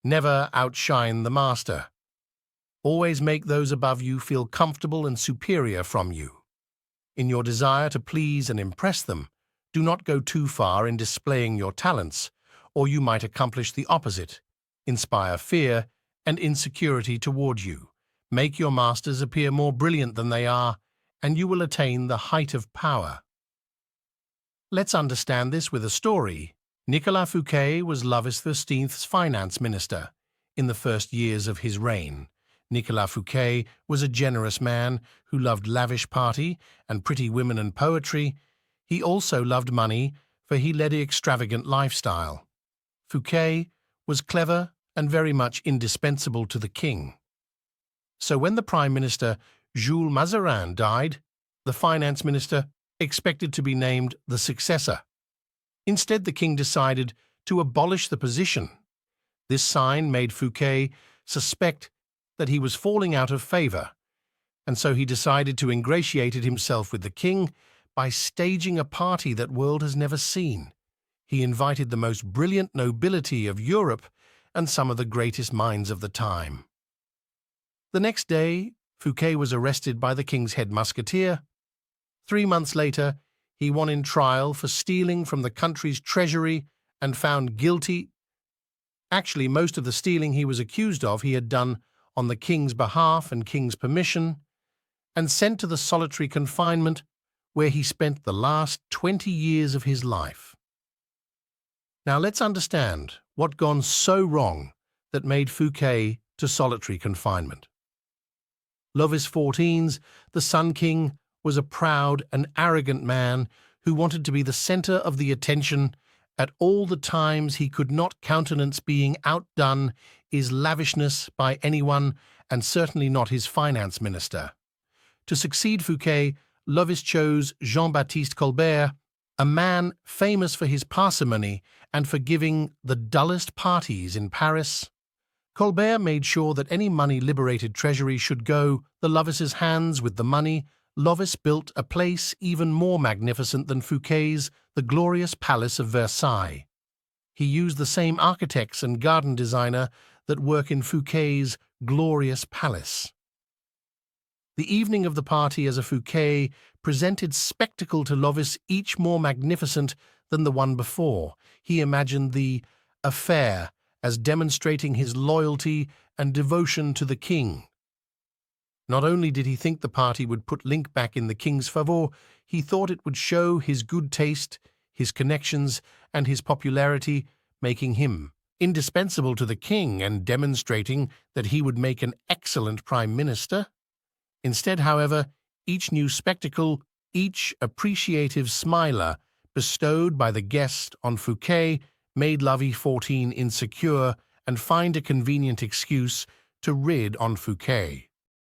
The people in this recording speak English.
Never outshine the master. Always make those above you feel comfortable and superior from you. In your desire to please and impress them, do not go too far in displaying your talents, or you might accomplish the opposite, inspire fear and insecurity toward you. Make your masters appear more brilliant than they are, and you will attain the height of power. Let's understand this with a story. Nicolas Fouquet was Louis XIII's finance minister. In the first years of his reign, Nicolas Fouquet was a generous man who loved lavish party and pretty women and poetry. He also loved money, for he led an extravagant lifestyle. Fouquet was clever and very much indispensable to the king. So when the Prime Minister Jules Mazarin died, the finance minister expected to be named the successor. Instead, the king decided to abolish the position. This sign made Fouquet suspect that he was falling out of favor, and so he decided to ingratiate himself with the king by staging a party that world has never seen. He invited the most brilliant nobility of Europe and some of the greatest minds of the time. The next day, Fouquet was arrested by the king's head musketeer. 3 months later, he won in trial for stealing from the country's treasury and found guilty. Actually, most of the stealing he was accused of he had done on the king's behalf and king's permission, and sent to the solitary confinement where he spent the last 20 years of his life. Now let's understand what gone so wrong that made Fouquet to solitary confinement. Louis XIV, the Sun King, was a proud and arrogant man who wanted to be the center of the attention at all the times. He could not countenance being outdone his lavishness by anyone, and certainly not his finance minister. To succeed Fouquet, Louis chose Jean-Baptiste Colbert, a man famous for his parsimony and for giving the dullest parties in Paris. Colbert made sure that any money-liberated treasury should go the Louis's hands. With the money, Louis built a place even more magnificent than Fouquet's, the glorious Palace of Versailles. He used the same architects and garden designer that work in Fouquet's glorious palace. The evening of the party as a Fouquet presented spectacle to Louis, each more magnificent than the one before. He imagined the affair as demonstrating his loyalty and devotion to the king. Not only did he think the party would put Link back in the king's favor, he thought it would show his good taste, his connections, and his popularity, making him indispensable to the king and demonstrating that he would make an excellent prime minister. Instead, however, each new spectacle, each appreciative smiler bestowed by the guest on Fouquet made Louis XIV insecure and find a convenient excuse to rid on Fouquet.